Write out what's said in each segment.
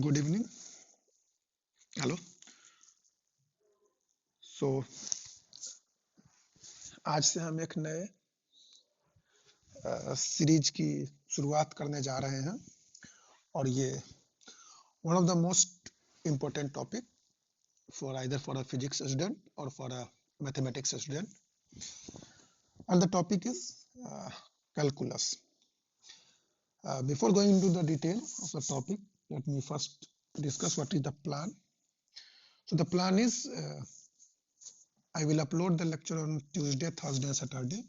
Good evening. Hello. सो आज से हम एक नए सीरीज की शुरुआत करने जा रहे हैं और ये one of the most important topic for either for a physics student और for a mathematics student, and the topic is calculus. Before going into the detail of the topic, let me first discuss what is the plan. So the plan is I will upload the lecture on Tuesday, Thursday, and Saturday,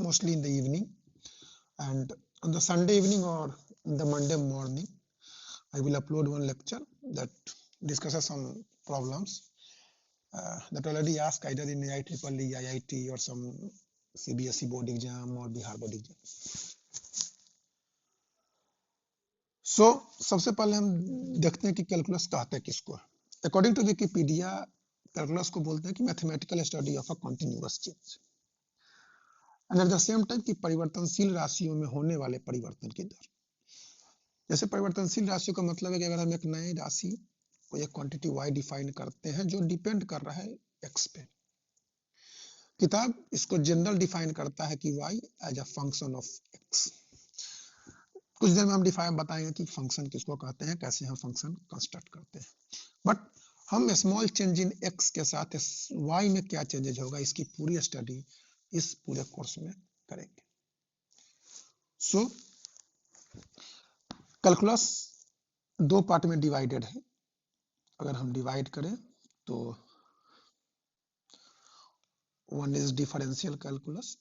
mostly in the evening, and on the Sunday evening or in the Monday morning, I will upload one lecture that discusses some problems that already asked either in IEEE, IIT, or some CBSE board exam or Bihar board exam. So सबसे पहले हम देखते हैं कि calculus कहते हैं किसको। According to Wikipedia, calculus को बोलते हैं कि mathematical study of a continuous change and eight the same time कि परिवर्तनशील राशियों में होने वाले परिवर्तन की दर। जैसे परिवर्तनशील राशियों का मतलब है कि अगर हम एक नई राशि को एक क्वांटिटी y डिफाइन करते हैं जो डिपेंड कर रहा है x पे, किताब इसको जनरल डिफाइन करता है कि y as a function of x। कुछ देर में हम डिफाइन बताएंगे कि फंक्शन किसको कहते हैं, कैसे हम फंक्शन कंस्ट्रक्ट करते हैं। बट हम स्मॉल चेंज इन x के साथ y में क्या चेंजेज होगा, इसकी पूरी स्टडी इस पूरे कोर्स में करेंगे। सो कैलकुलस दो पार्ट में डिवाइडेड है। अगर हम डिवाइड करें तो one is differential calculus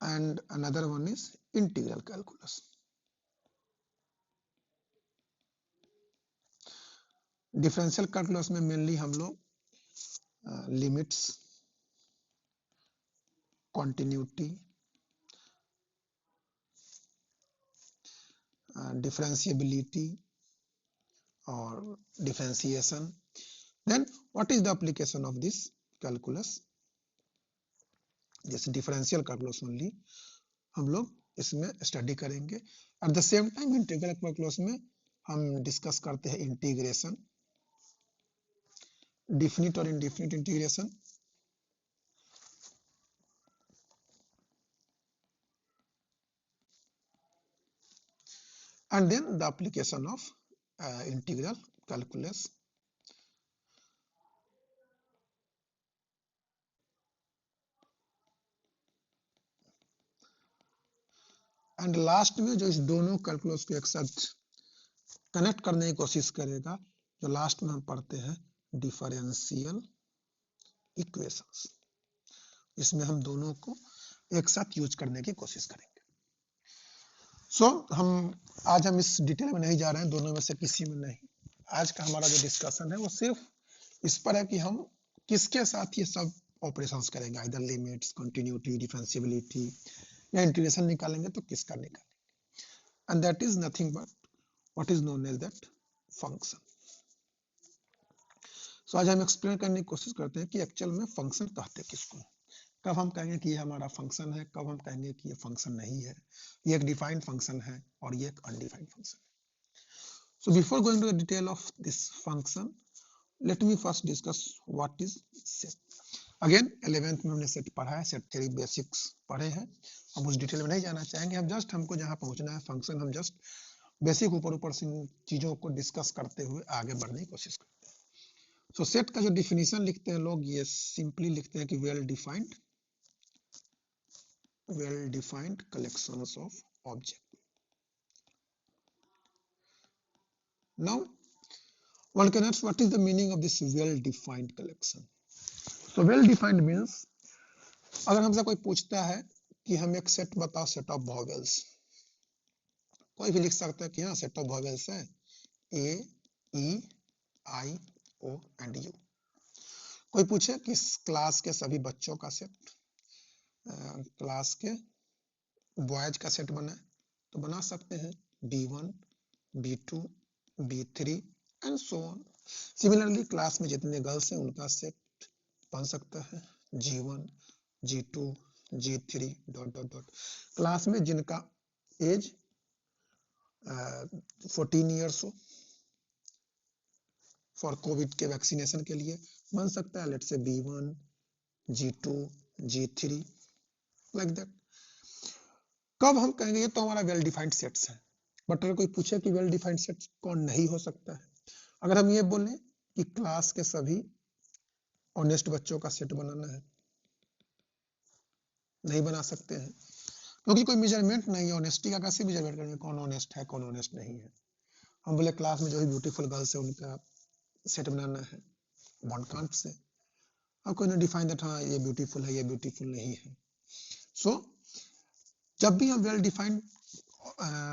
and another one is integral calculus. Differential calculus में मेनली हम लोग लिमिट्स, कॉन्टिन्यूटी, डिफरेंशिएबिलिटी और differentiation. Then what is the application of this calculus. जैसे डिफरेंशियल कैलकुलस ओनली हम लोग इसमें स्टडी करेंगे। At the same time integral calculus में हम डिस्कस करते हैं इंटीग्रेशन, डिफिनिट और indefinite integration, and then the application of integral calculus. And last में जो इस दोनों कैलकुलस को एक साथ कनेक्ट करने की कोशिश करेगा, जो लास्ट में हम पढ़ते हैं डिफरेंशियल इक्वेशंस। इसमें हम दोनों को एक साथ यूज करने की कोशिश करेंगे। सो आज हम इस डिटेल में नहीं जा रहे हैं, दोनों में से किसी में नहीं। आज का हमारा जो डिस्कशन है वो सिर्फ इस पर है कि हम किसके साथ ये सब ऑपरेशंस करेंगे, आइदर लिमिट्स, कंटिन्यूटी, डिफरेंशिएबिलिटी या इंटीग्रेशन निकालेंगे तो किसका निकालेंगे। And that is nothing but what is known as that function. So आज हम एक्सप्लेन करने की कोशिश करते हैं कि एक्चुअल में फंक्शन कहते किसको, कब हम कहेंगे कि ये हमारा फंक्शन है, कब हम कहेंगे कि ये फंक्शन नहीं है, ये एक डिफाइंड फंक्शन है और ये एक अनडिफाइंड फंक्शन है। So before going to the detail of this function, let me first discuss what is set. Again 11th में हमने सेट पढ़ा है, सेट थ्योरी बेसिक्स पढ़े हैं, हम उस डिटेल में नहीं जाना चाहेंगे। हम जस्ट हमको जहां पहुंचना है फंक्शन, हम जस्ट बेसिक ऊपर से चीजों को डिस्कस करते हुए आगे बढ़ने की कोशिश करते हैं। सो सेट का जो डिफिनीशन लिखते हैं लोग, ये सिंपली लिखते हैं कि well defined collections of object. Now one can ask what is the meaning of this well defined collection. So well defined means अगर हमसे कोई पूछता है कि हम एक सेट बताओ, सेट ऑफ वॉवेल्स, कोई भी लिख सकता है कि हाँ सेट ऑफ वॉवेल्स है ए, ई, आई, ओ एंड यू। कोई पूछे कि क्लास के सभी बच्चों का सेट, क्लास के बॉयज का सेट बनाए तो बना सकते हैं B1, B2, B3 and so on. Similarly class में जितने गर्ल्स हैं उनका सेट बन सकता है G1, G2, G3 ... क्लास में जिनका एज 14 ईयर्स हो फॉर कोविड के वैक्सीनेशन के लिए, बन सकता है let's say B1, G2, G3 like that. कब हम कहेंगे ये तो हमारा वेल डिफाइंड सेट्स है, बट अगर कोई पूछे कि वेल डिफाइंड सेट्स कौन नहीं हो सकता है, अगर हम ये बोलें कि क्लास के सभी ऑनेस्ट बच्चों का सेट बनाना है, नहीं बना सकते हैं, क्योंकि कोई मेजरमेंट नहीं है ऑनेस्टी का। कैसे मेजरमेंट करेंगे कौन ऑनेस्ट है कौन ऑनेस्ट नहीं है? हम बोले क्लास में जो भी ब्यूटीफुल गर्ल्स है उनका सेट बनाना है, वन कांट से। अब कोई ने डिफाइन दैट हाँ ये ब्यूटीफुल है ये ब्यूटीफुल नहीं है। सो जब भी हम वेल डिफाइंड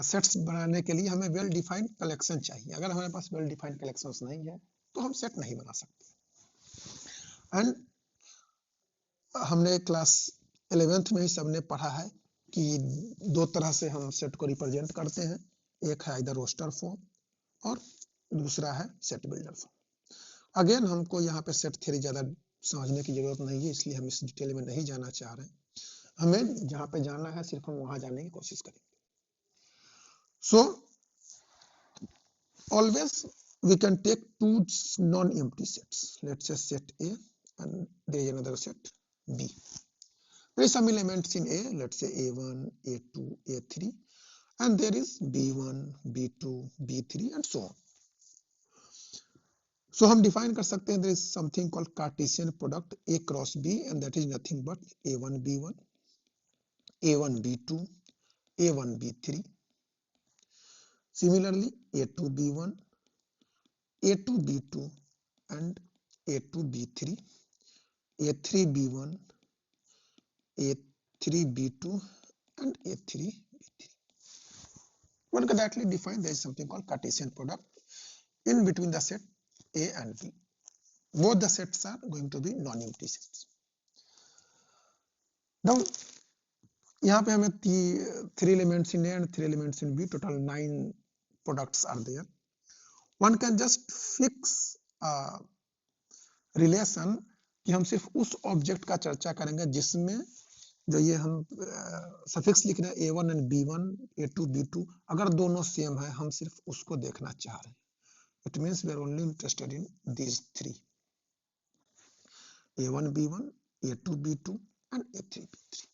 सेट्स बनाने के लिए हमें वेल डिफाइंड कलेक्शन चाहिए। अगर हमारे पास वेल डिफाइंड कलेक्शंस नहीं है तो हम सेट नहीं बना सकते। एंड हमने क्लास 11th में ही सबने पढ़ा है कि दो तरह से हम सेट को रिप्रेजेंट करते हैं, एक है इधर रोस्टर फॉर्म और दूसरा है सेट बिल्डर फॉर्म। अगेन हमको यहाँ पे सेट थ्योरी ज्यादा समझने की जरूरत नहीं है, इसलिए हम इस डिटेल में नहीं जाना चाह रहे हैं। हमें जहाँ पे जाना है सिर्फ हम वहां जाने की कोशिश करेंगे। So always we can take two non-empty sets. Let's say set A and there is another set B. There is some elements in A, let's say A1, A2, A3, and there is B1, B2, B3 and so on. So हम define कर सकते हैं there is something called Cartesian product A cross B and that is nothing but A1, B1, A1, B2, A1, B3. Similarly, A2, B1, A2, B2 and A2, B3, A3, B1, A3, B2 and A3, B3. One can directly define there is something called Cartesian product in between the set A and B. Both the sets are going to be non-empty sets. Now, यहाँ पे हमें 3 elements in A and 3 elements in B, total 9 products are there. One can just fix a relation कि हम सिर्फ उस object का चर्चा करेंगे जिसमें जो ये हम सफिक्स लिख रहे हैं A1 and B1, A2, B2, अगर दोनों सेम है हम सिर्फ उसको देखना चाह रहे हैं। It means we are only interested in these three, A1, B1, A2, B2 and A3, B3,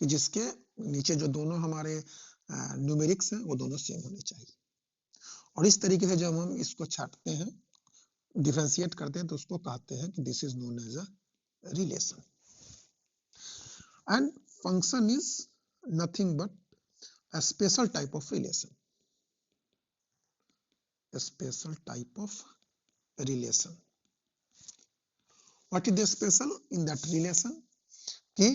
कि जिसके नीचे जो दोनों हमारे न्यूमेरिक्स हैं वो दोनों सेम होने चाहिए। और इस तरीके से जब हम इसको छाटते हैं, डिफरेंशिएट करते हैं, तो उसको कहते हैं कि this is known as a relation. And function is nothing but a special type of relation, a special type of relation. What is the special in that relation? कि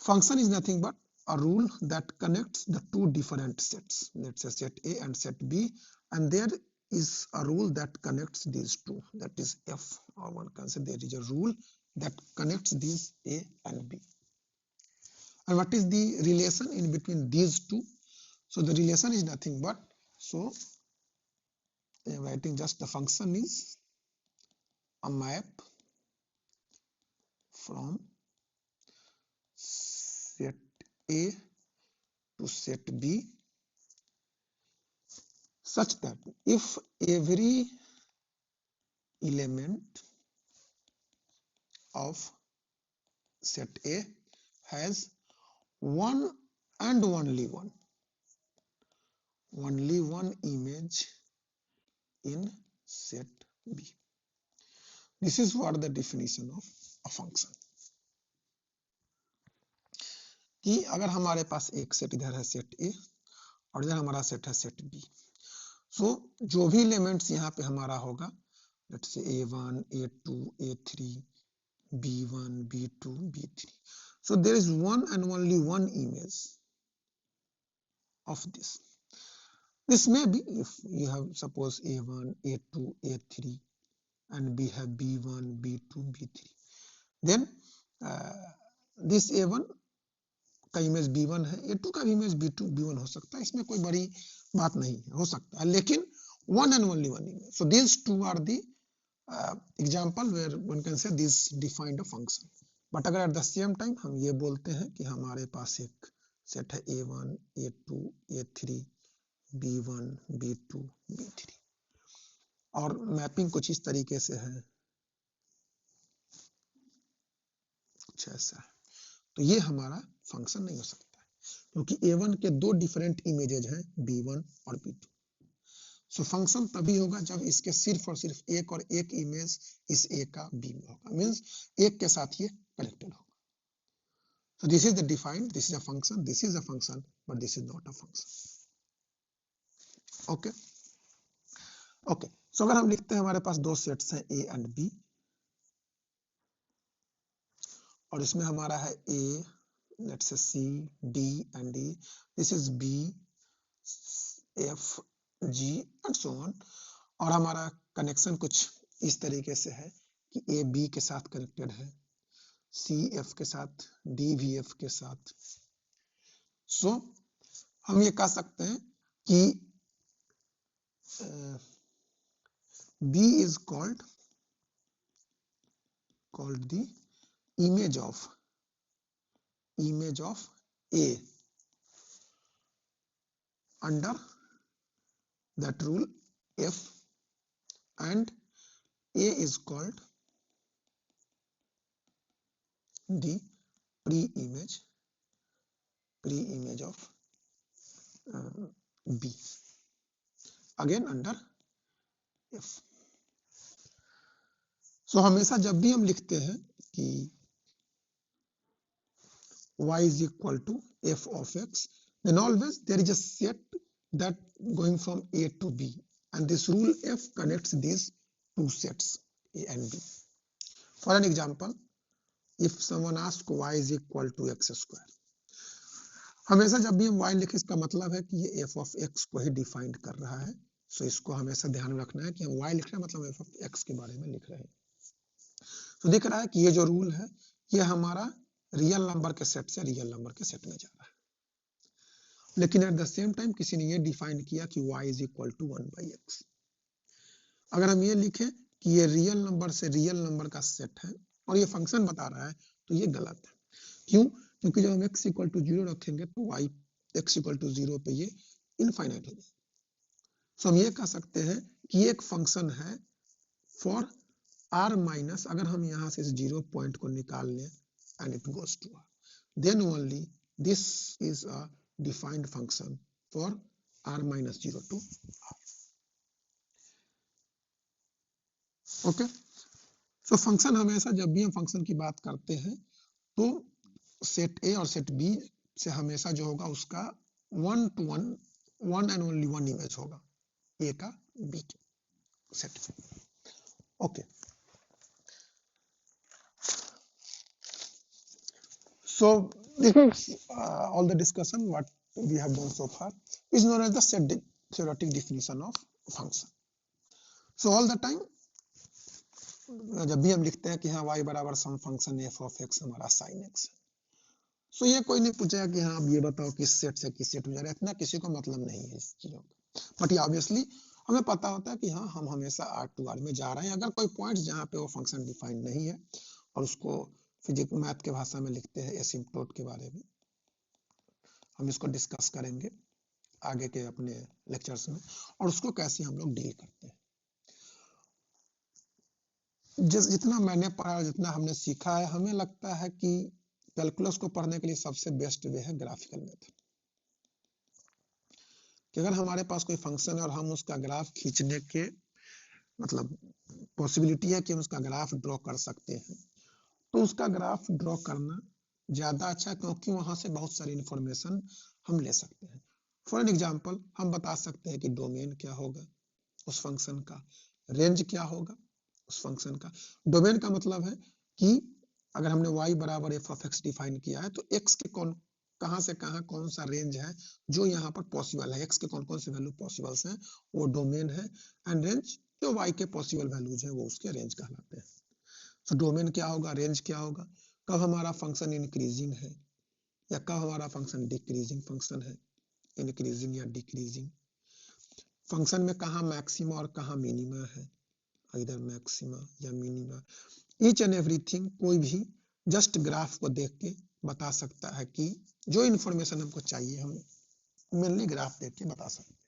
function is nothing but a rule that connects the two different sets, let's say set A and set B, and there is a rule that connects these two, that is F, or one can say there is a rule that connects these A and B. And what is the relation in between these two? So the relation is nothing but, so I am writing just the function is a map from set A to set B such that if every element of set A has one and only one image in set B. This is what the definition of a function. कि अगर हमारे पास एक set इधर है set A और इधर हमारा set है सेट B, सो जो भी एलिमेंट्स यहाँ पे हमारा होगा, let's say A1, A2, A3, B1, B2, B3, so there is one and only one image of this. This may be if you have suppose A1, A2, A3 and we have B1, B2, B3, then this A1 का image B1 है, A2 का भी image B2, B1 हो सकता है, इसमें कोई बड़ी बात नहीं है, हो सकता है, लेकिन one and only one image. So these two are the example where one can say this defined a function. But अगर एट द सेम टाइम हम ये बोलते हैं कि हमारे पास एक सेट है A1, A2, A3, B1, B2, B3 और मैपिंग कुछ इस तरीके से है, कुछ ऐसा है, तो ये हमारा फंक्शन नहीं हो सकता है क्योंकि A1 के दो डिफरेंट इमेजेज हैं B1 और B2। सो फंक्शन तभी होगा जब इसके सिर्फ और सिर्फ एक और एक इमेज इस A का B में होगा, मींस एक के साथ ये कनेक्टेड होगा। So this is the defined, this is a function, this is a function, but this is not a function. Okay, okay. So अगर हम लिखते हैं हमारे पास दो सेट्स हैं A and B और इसमें हमारा है A, let's say C, D and D. This is B, F, G and so on. और हमारा कनेक्शन कुछ इस तरीके से है कि A B के साथ कनेक्टेड है, C F के साथ, D भी F के साथ। सो हम ये कह सकते हैं कि B is called the image of A under that rule F, and A is called the pre-image of B, again under F. So हमेशा जब भी हम लिखते हैं कि y is equal to f of x, then always there is a set that going from A to B, and this rule F connects these two sets A and B. For an example, if someone asks y is equal to x square, हमेशा जब भी हम y लिखें इसका मतलब है कि ये f of x को ही डिफाइन कर रहा है। सो इसको हमेशा ध्यान में रखना है कि हम y लिख रहे हैं मतलब f of x के बारे में लिख रहे हैं। तो दिख रहा है कि ये जो रूल है ये हमारा रियल नंबर के सेट से रियल नंबर के सेट में जा रहा है, लेकिन एट द सेम टाइम किसी ने ये डिफाइन किया कि y is equal to 1/x। अगर हम ये लिखें कि ये रियल नंबर से रियल नंबर का सेट है और ये फंक्शन बता रहा है तो ये गलत है। क्यों? क्योंकि जब हम x इक्वल टू 0 रखेंगे तो y x इक्वल टू 0 पे ये इनफाइनाइट हो जाएगा। सो हम ये कह सकते हैं कि एक फंक्शन है फॉर r माइनस, अगर हम यहाँ से इस 0 पॉइंट को निकाल लें and it goes to r, then only this is a defined function for r minus 0 to r. Okay, so function हमेशा जब भी हम फंक्शन की बात करते हैं तो सेट A और सेट B से हमेशा जो होगा उसका 1 to 1 one and only one image होगा A का B के सेट में। Okay, so this is all the discussion what we have done so far is known as the set theoretic definition of function. So all the time जब भी हम लिखते हैं कि हाँ y बराबर सम फंक्शन f of x हमारा sin x है, सो ये कोई नहीं पूछेगा कि हाँ अब ये बताओ किस सेट से किस सेट में जा रहा है, इतना किसी को मतलब नहीं है इस चीजों का, बट ये ऑब्वियसली हमें पता होता है कि हाँ हम हमेशा R to R में जा रहे हैं। अगर कोई पॉइंट्स जहाँ पे वो फंक्शन डिफाइंड नहीं है और उसको फिजिक्स मैथ के भाषा में लिखते हैं एसिम्पटोट के बारे में, हम इसको डिस्कस करेंगे आगे के अपने लेक्चर्स में और उसको कैसे हम लोग डील करते हैं। जितना मैंने पढ़ा, जितना हमने सीखा है, हमें लगता है कि कैलकुलस को पढ़ने के लिए सबसे बेस्ट वे है ग्राफिकल मेथड। कि अगर हमारे पास कोई फंक्शन है और हम उसका ग्राफ खींचने के मतलब पॉसिबिलिटी है कि हम उसका ग्राफ ड्रॉ कर सकते हैं, तो उसका ग्राफ ड्रॉ करना ज्यादा अच्छा है क्योंकि वहां से बहुत सारी इंफॉर्मेशन हम ले सकते हैं। फॉर एन एग्जाम्पल हम बता सकते हैं कि डोमेन क्या होगा उस फंक्शन का, रेंज क्या होगा उस फंक्शन का। डोमेन का मतलब है कि अगर हमने y बराबर f of x डिफाइन किया है तो x के कहां से कहां कौन सा रेंज है जो यहाँ पर पॉसिबल है, x के कौन कौन से वैल्यू पॉसिबल्स हैं वो डोमेन है, एंड रेंज जो y के पॉसिबल वैल्यूज हैं वो उसके रेंज कहलाते हैं। तो डोमेन क्या होगा, रेंज क्या होगा, कब हमारा फंक्शन इंक्रीजिंग है या कब हमारा फंक्शन डिक्रीजिंग फंक्शन है, इंक्रीजिंग या डिक्रीजिंग, फंक्शन में कहाँ मैक्सिमा और कहाँ मिनिमा है, इधर मैक्सिमा या मिनिमा, ईच एंड एवरीथिंग, कोई भी जस्ट ग्राफ को देख के बता सकता है कि जो इन्फॉर्मेशन हमको चाहिए हम मेनली ग्राफ देख के बता सकते हैं।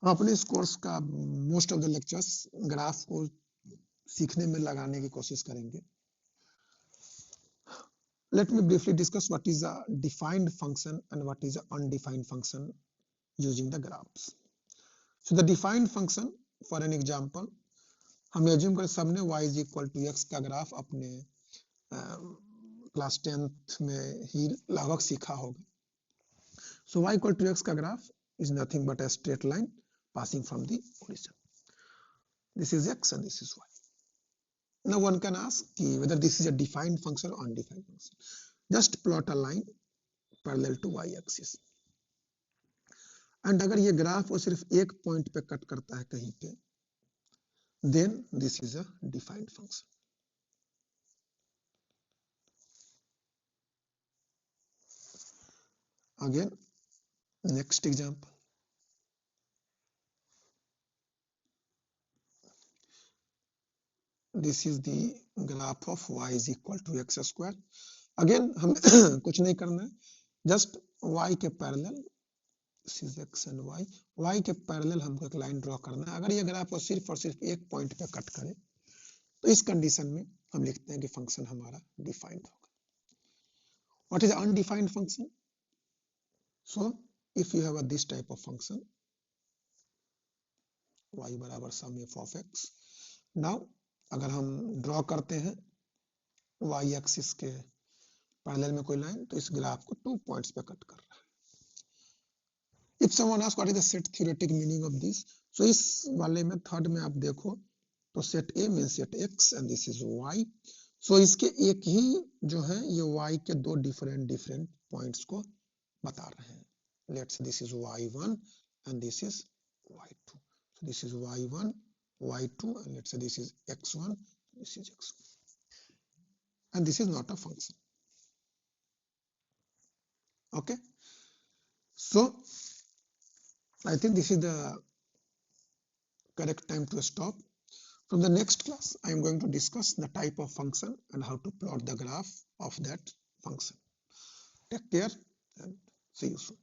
हम अपने इस कोर्स का most of the lectures graph को सीखने में लगाने की कोशिश करेंगे। Let me briefly discuss what is a defined function and what is an undefined function using the graphs. So the defined function, for an example, हम assume करें सबने y is equal to x का graph अपने class 10th में ही लगभग सीखा होगा. So y equal to x का graph is nothing but a straight line passing from the origin. This is x and this is y. Now one can ask whether this is a defined function or undefined function. Just plot a line parallel to y-axis. And अगर ये graph वो सिर्फ एक point पे cut करता है कहीं पे, then this is a defined function. Again, next example. This is the graph of y is equal to x square. Again, हम कुछ नहीं करना है, just y के parallel, this is x and y के पैरेलल हमको एक लाइन ड्रॉ करना है. अगर ये ग्राफ सिर्फ और सिर्फ एक पॉइंट पे कट करे तो इस कंडीशन में हम लिखते हैं कि फंक्शन हमारा डिफाइंड होगा. What is undefined function? So if you have this type of function y बराबर सम f of x. Now अगर हम ड्रॉ करते हैं y एक्सिस के पैरेलल में कोई लाइन तो इस ग्राफ को 2 पॉइंट्स पे कट कर रहा है. If someone asks what is the set theoretic meaning of this, so इस वाले में थर्ड में आप देखो तो set A means set x and this is y. So इसके एक ही जो है ये y के दो डिफरेंट पॉइंट्स को बता रहे हैं. Let's say this is y1 and this is y2. So this is y1, y2 and let's say this is x1, this is x1. And this is not a function. Okay. So I think this is the correct time to stop. From the next class, I am going to discuss the type of function and how to plot the graph of that function. Take care and see you soon.